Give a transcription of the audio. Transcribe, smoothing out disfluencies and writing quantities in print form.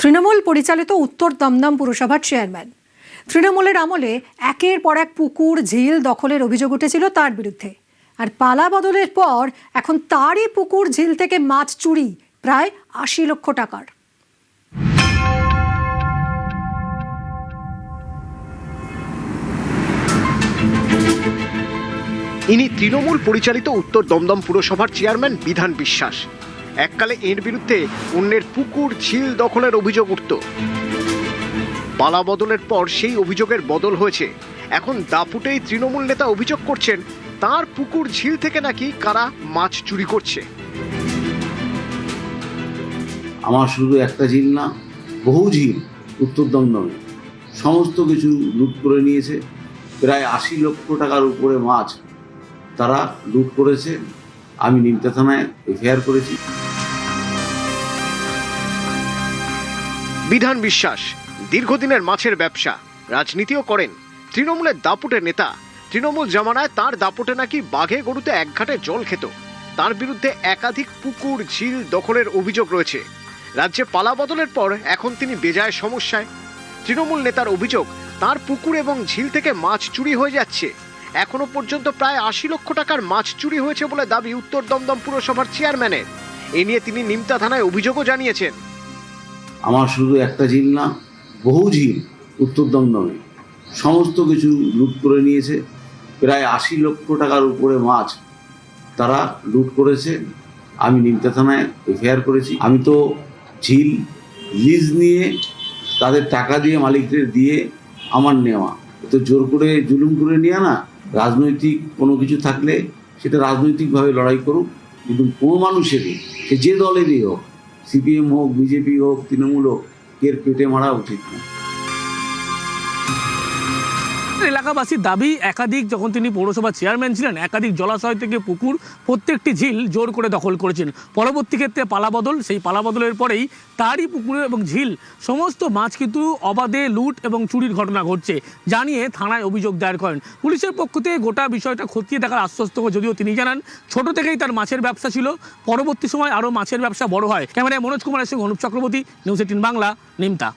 তৃণমূল পরিচালিত উত্তর দমদম পুরসভার চেয়ারম্যান। তৃণমূলের আমলে একের পর এক পুকুর ঝিল দখলের অভিযোগ উঠেছিল তার বিরুদ্ধে, আর পালা বদলের পর এখন তারই পুকুর ঝিল থেকে মাছ চুরি প্রায় ৮০ লক্ষ টাকার। ইনি তৃণমূল পরিচালিত উত্তর দমদম পুরসভার চেয়ারম্যান বিধান বিশ্বাস। এককালে এর বিরুদ্ধে অন্যের পুকুর ঝিল দখলের অভিযোগ উঠত। পালা বদলের পর সেই অভিযোগের বদল হয়েছে। এখন দাপুটেই তৃণমূল নেতা অভিযোগ করছেন তার পুকুর ঝিল থেকে নাকি কারা মাছ চুরি করছে। আমার শুধু একটা ঝিল না, বহু ঝিল উত্তর দমদমে সমস্ত কিছু লুট করে নিয়েছে। প্রায় ৮০ লক্ষ টাকার উপরে মাছ তারা লুট করেছে। আমি নিমতা থানায় এফআইআর করেছি। বিধান বিশ্বাস দীর্ঘদিনের মাছের ব্যবসা, রাজনীতিও করেন। তৃণমূলের দাপুটের নেতা। তৃণমূল জামানায় তার দাপুটে নাকি বাঘে গরুতে এক ঘাটে জল খেত। তার বিরুদ্ধে একাধিক পুকুর ঝিল দখলের অভিযোগ রয়েছে। রাজ্যে পালা বদলের পর এখন তিনি বেজায় সমস্যায়। তৃণমূল নেতার অভিযোগ তার পুকুর এবং ঝিল থেকে মাছ চুরি হয়ে যাচ্ছে। এখনো পর্যন্ত প্রায় ৮০ লক্ষ টাকার মাছ চুরি হয়েছে বলে দাবি উত্তর দমদম পুরসভার চেয়ারম্যানের। এ নিয়ে তিনি নিমতা থানায় অভিযোগও জানিয়েছেন। আমার শুধু একটা ঝিল না, বহু ঝিল উত্তর দমদমে সমস্ত কিছু লুট করে নিয়েছে। প্রায় ৮০ লক্ষ টাকার উপরে মাছ তারা লুট করেছে। আমি নিমতা থানায় এফআইআর করেছি। আমি তো ঝিল লিজ নিয়ে তাদের টাকা দিয়ে মালিকদের দিয়ে আমার নেওয়া, তো জোর করে জুলুম করে নেওয়া না। রাজনৈতিক কোনো কিছু থাকলে সেটা রাজনৈতিকভাবে লড়াই করুক, কিন্তু কোনো মানুষেরই, সে যে দলেরই হোক, সিপিএম হোক, বিজেপি হোক, তৃণমূল হোক, এর পেটে মারা উচিত না। এলাকাবাসীর দাবি, একাধিক যখন তিনি পৌরসভা চেয়ারম্যান ছিলেন, একাধিক জলাশয় থেকে পুকুর, প্রত্যেকটি ঝিল জোর করে দখল করেছেন। পরবর্তী ক্ষেত্রে পালাবদল, সেই পালাবদলের পরেই তারই পুকুরে এবং ঝিল সমস্ত মাছ কিন্তু অবাধে লুট এবং চুরির ঘটনা ঘটছে জানিয়ে থানায় অভিযোগ দায়ের করেন। পুলিশের পক্ষ থেকে গোটা বিষয়টা খতিয়ে দেখার আশ্বস্ত করে, যদিও তিনি জানান ছোট থেকেই তার মাছের ব্যবসা ছিল, পরবর্তী সময় আরও মাছের ব্যবসা বড় হয়। ক্যামেরায় মনোজ কুমারের সঙ্গে অনুপ চক্রবর্তী, নিউজ 18 বাংলা, নিমতা।